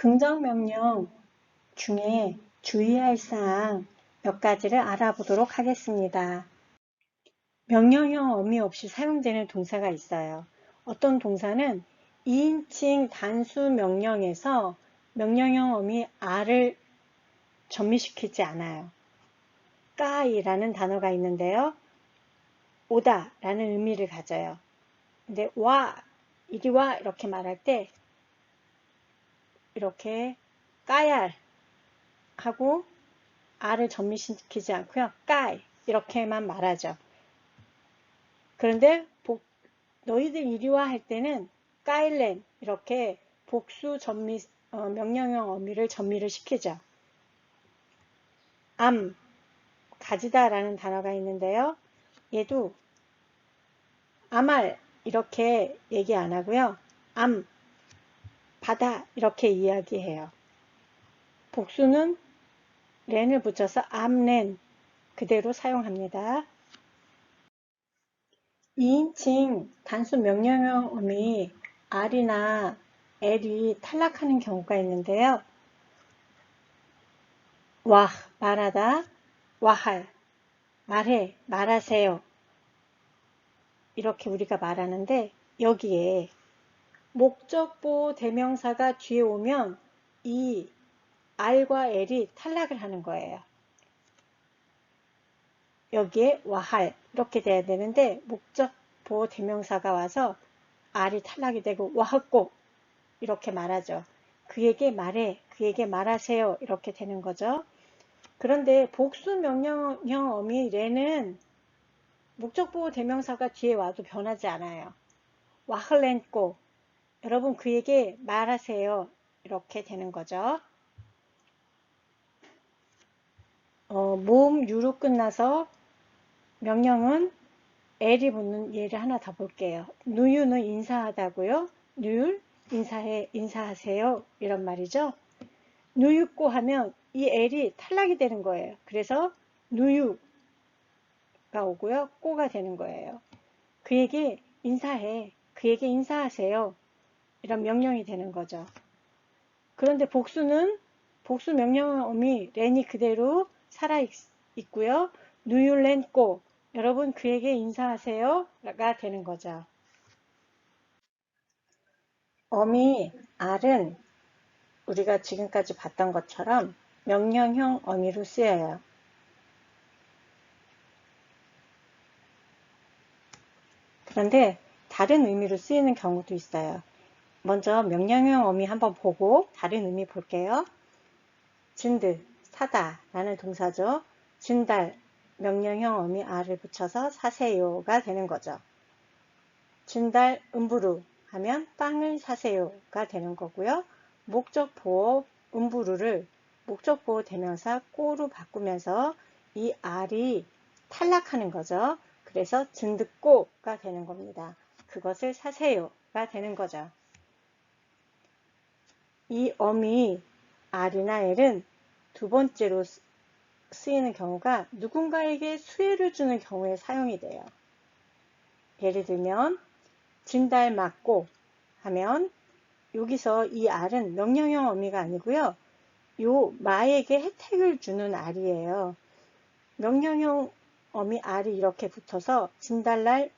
긍정명령 중에 주의할 사항 몇 가지를 알아보도록 하겠습니다. 명령형 어미 없이 사용되는 동사가 있어요. 어떤 동사는 2인칭 단수 명령에서 명령형 어미 are를 전미시키지 않아요. 까이라는 단어가 있는데요. 오다 라는 의미를 가져요. 근데 와, 이리 와 이렇게 말할 때 이렇게 까얄 하고 a를 전미시키지 않고요. 까이 이렇게만 말하죠. 그런데 너희들 이리 와 할 때는 까일렌 이렇게 복수 전미 명령형 어미를 전미를 시키죠. 암 가지다 라는 단어가 있는데요. 얘도 아말 이렇게 얘기 안 하고요. 암 바다 이렇게 이야기해요. 복수는 렌을 붙여서 암렌 그대로 사용합니다. 2인칭 단수 명령형 어미 R이나 L이 탈락하는 경우가 있는데요. 와, 말하다, 와할, 말해, 말하세요. 이렇게 우리가 말하는데 여기에 목적보 대명사가 뒤에 오면 이 R과 L이 탈락을 하는 거예요. 여기에 와할 이렇게 돼야 되는데 목적보 대명사가 와서 R이 탈락이 되고 와하고 이렇게 말하죠. 그에게 말해, 그에게 말하세요 이렇게 되는 거죠. 그런데 복수 명령형 어미 레는 목적보호 대명사가 뒤에 와도 변하지 않아요. 와흘렌꼬 여러분 그에게 말하세요 이렇게 되는 거죠. 모음 유로 끝나서 명령은 L이 붙는 예를 하나 더 볼게요. 누유는 인사하다고요. 누율 인사해, 인사하세요 이런 말이죠. 누유꼬 하면 이 L이 탈락이 되는 거예요. 그래서 누유가 오고요. 꼬가 되는 거예요. 그에게 인사해, 그에게 인사하세요 이런 명령이 되는 거죠. 그런데 복수는 복수 명령어 어미 렌이 그대로 살아 있고요. 누율렌꼬 여러분 그에게 인사하세요가 되는 거죠. 어미 R은 우리가 지금까지 봤던 것처럼 명령형 어미로 쓰여요. 그런데 다른 의미로 쓰이는 경우도 있어요. 먼저 명령형 어미 한번 보고 다른 의미 볼게요. 진드, 사다 라는 동사죠. 진달, 명령형 어미 R을 붙여서 사세요가 되는 거죠. 진달 음부루 하면 빵을 사세요가 되는 거고요. 목적보호 음부루를 목적보호 대명사 꼬로 바꾸면서 이 R이 탈락하는 거죠. 그래서 진드꼬가 되는 겁니다. 그것을 사세요가 되는 거죠. 이 어미 R이나 L은 두 번째로 쓰이는 경우가 누군가에게 수혜를 주는 경우에 사용이 돼요. 예를 들면 진달 맞고 하면 여기서 이 R은 명령형 어미가 아니고요. 요 마에게 혜택을 주는 R이에요. 명령형 어미 R이 이렇게 붙어서 진달날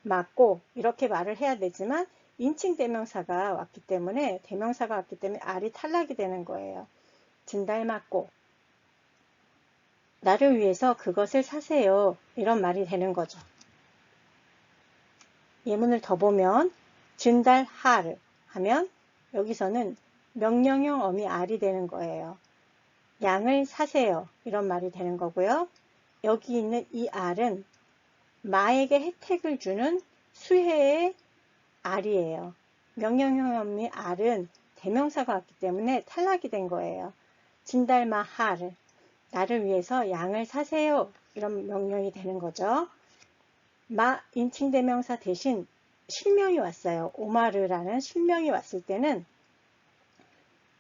맞고 이렇게 말을 해야 되지만 인칭 대명사가 왔기 때문에 R이 탈락이 되는 거예요. 진달 맞고 나를 위해서 그것을 사세요. 이런 말이 되는 거죠. 예문을 더 보면 진달할 하면 여기서는 명령형 어미 R이 되는 거예요. 양을 사세요. 이런 말이 되는 거고요. 여기 있는 이 R은 마에게 혜택을 주는 수혜의 R이에요. 명령형 어미 R은 대명사가 왔기 때문에 탈락이 된 거예요. 진달마할 나를 위해서 양을 사세요. 이런 명령이 되는 거죠. 마 인칭 대명사 대신 실명이 왔어요. 오마르라는 실명이 왔을 때는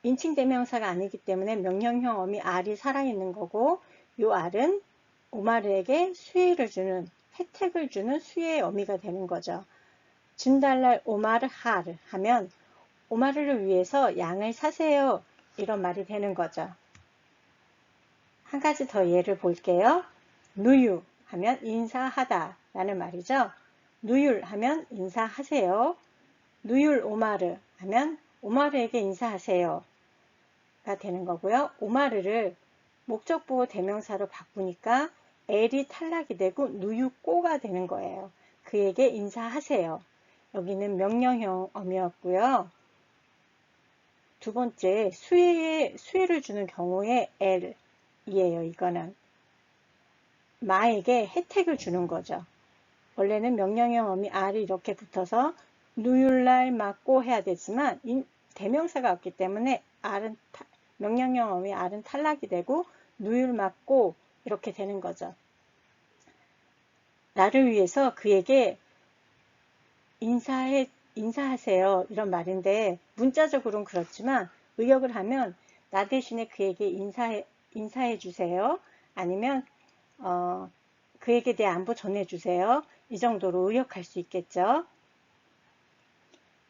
인칭 대명사가 아니기 때문에 명령형 어미 R이 살아있는 거고 이 R은 오마르에게 수혜를 주는 혜택을 주는 수혜의 어미가 되는 거죠. 진달날 오마르 하르 하면 오마르를 위해서 양을 사세요. 이런 말이 되는 거죠. 한 가지 더 예를 볼게요. 누유 하면 인사하다 라는 말이죠. 누율 하면 인사하세요. 누율 오마르 하면 오마르에게 인사하세요 가 되는 거고요. 오마르를 목적보호 대명사로 바꾸니까 엘이 탈락이 되고 누유꼬가 되는 거예요. 그에게 인사하세요. 여기는 명령형 어미였고요. 두 번째, 수혜를 주는 경우에 L이에요. 이거는 마에게 혜택을 주는 거죠. 원래는 명령형 어미 R이 이렇게 붙어서 누율날 맞고 해야 되지만 대명사가 없기 때문에 명령형 어미 R은 탈락이 되고 누율 맞고 이렇게 되는 거죠. 나를 위해서 그에게 인사하세요 이런 말인데 문자적으로는 그렇지만 의역을 하면 나 대신에 그에게 인사해 주세요. 아니면 그에게 대해 안부 전해주세요. 이 정도로 의역할 수 있겠죠.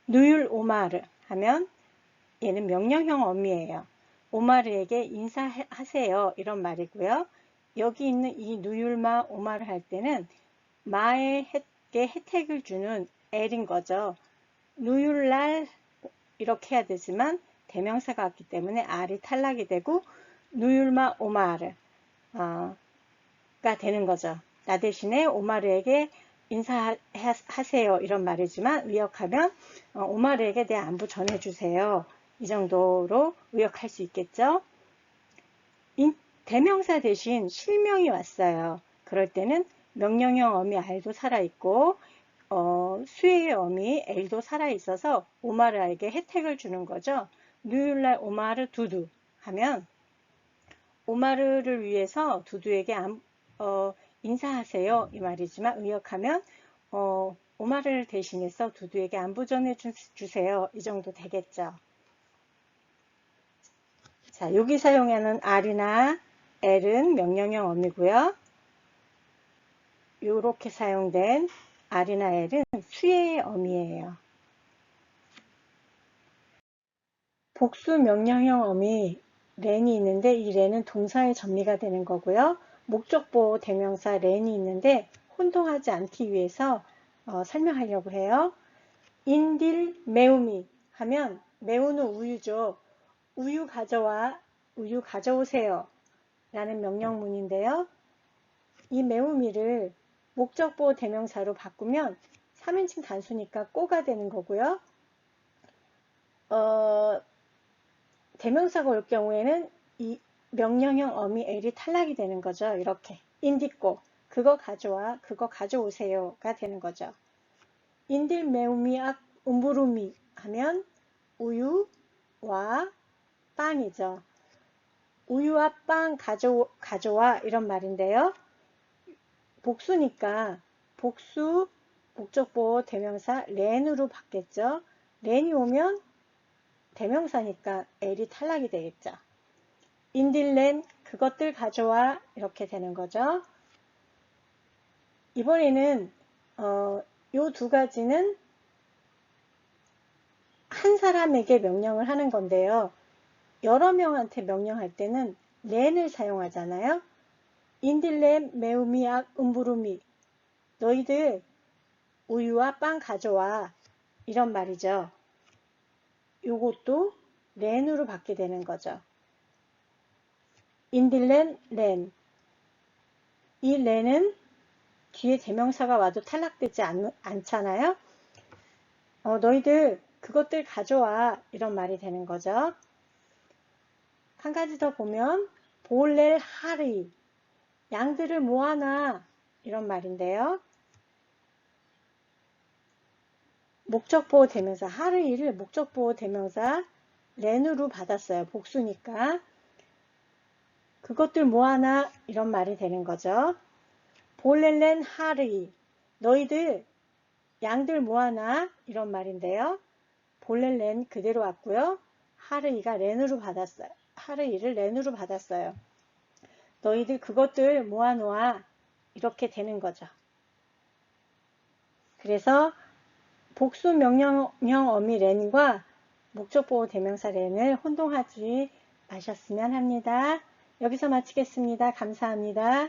누율 오마르 하면 얘는 명령형 어미예요. 오마르에게 인사하세요 이런 말이고요. 여기 있는 이 누율마 오마르 할 때는 마에게 혜택을 주는 엘인 거죠. 누율날 이렇게 해야 되지만 대명사가 왔기 때문에 R이 탈락이 되고 누율마 오마르 가 되는 거죠. 나 대신에 오마르에게 인사하세요 이런 말이지만 의역하면 오마르에게 내 안부 전해주세요. 이 정도로 의역할 수 있겠죠. 대명사 대신 실명이 왔어요. 그럴 때는 명령형 어미 R도 살아있고 수혜의 어미 L도 살아있어서 오마르에게 혜택을 주는 거죠. 누율날 오마르 두두 하면 오마르를 위해서 두두에게 인사하세요 이 말이지만 의역하면 오마르를 대신해서 두두에게 안부 전해주세요 이 정도 되겠죠. 자, 여기 사용하는 R이나 L은 명령형 어미고요. 이렇게 사용된 R이나 L은 수혜의 어미예요. 복수 명령형 어미 렌이 있는데 이 렌은 동사의 전미가 되는 거고요. 목적보호 대명사 렌이 있는데 혼동하지 않기 위해서 설명하려고 해요. 인딜 매우미 하면 매우는 우유죠. 우유 가져오세요 라는 명령문인데요. 이 매우미를 목적보호 대명사로 바꾸면 3인칭 단수니까 꼬가 되는 거고요. 대명사가 올 경우에는 이 명령형 어미 L이 탈락이 되는 거죠. 이렇게 인디꼬 그거 가져오세요가 되는 거죠. 인딜 매우미악 um부루미 하면 우유와 빵이죠. 우유와 빵 가져와 이런 말인데요. 복수니까 복수 목적보호 대명사 렌으로 바뀌었죠. 렌이 오면 대명사니까 L이 탈락이 되겠죠. 인딜렌 그것들 가져와 이렇게 되는 거죠. 이번에는 요 두 가지는 한 사람에게 명령을 하는 건데요. 여러 명한테 명령할 때는 렌을 사용하잖아요. 인딜렌 매우미악 음부루미 너희들 우유와 빵 가져와 이런 말이죠. 요것도 렌으로 받게 되는 거죠. 인딜렌 렌. 이 렌은 뒤에 대명사가 와도 탈락되지 않잖아요. 너희들 그것들 가져와 이런 말이 되는 거죠. 한 가지 더 보면 볼렐 하리 양들을 모아놔 이런 말인데요. 목적보호 대명사 하르이를 목적보호 대명사 렌으로 받았어요. 복수니까 그것들 모아놔 이런 말이 되는 거죠. 볼렐렌 하르이 너희들 양들 모아놔 이런 말인데요. 볼렐렌 그대로 왔고요. 하르이가 렌으로 받았어요. 하르이를 렌으로 받았어요. 너희들 그것들 모아놓아 이렇게 되는 거죠. 그래서 복수 명령형 어미 렌과 목적보호 대명사래는 혼동하지 마셨으면 합니다. 여기서 마치겠습니다. 감사합니다.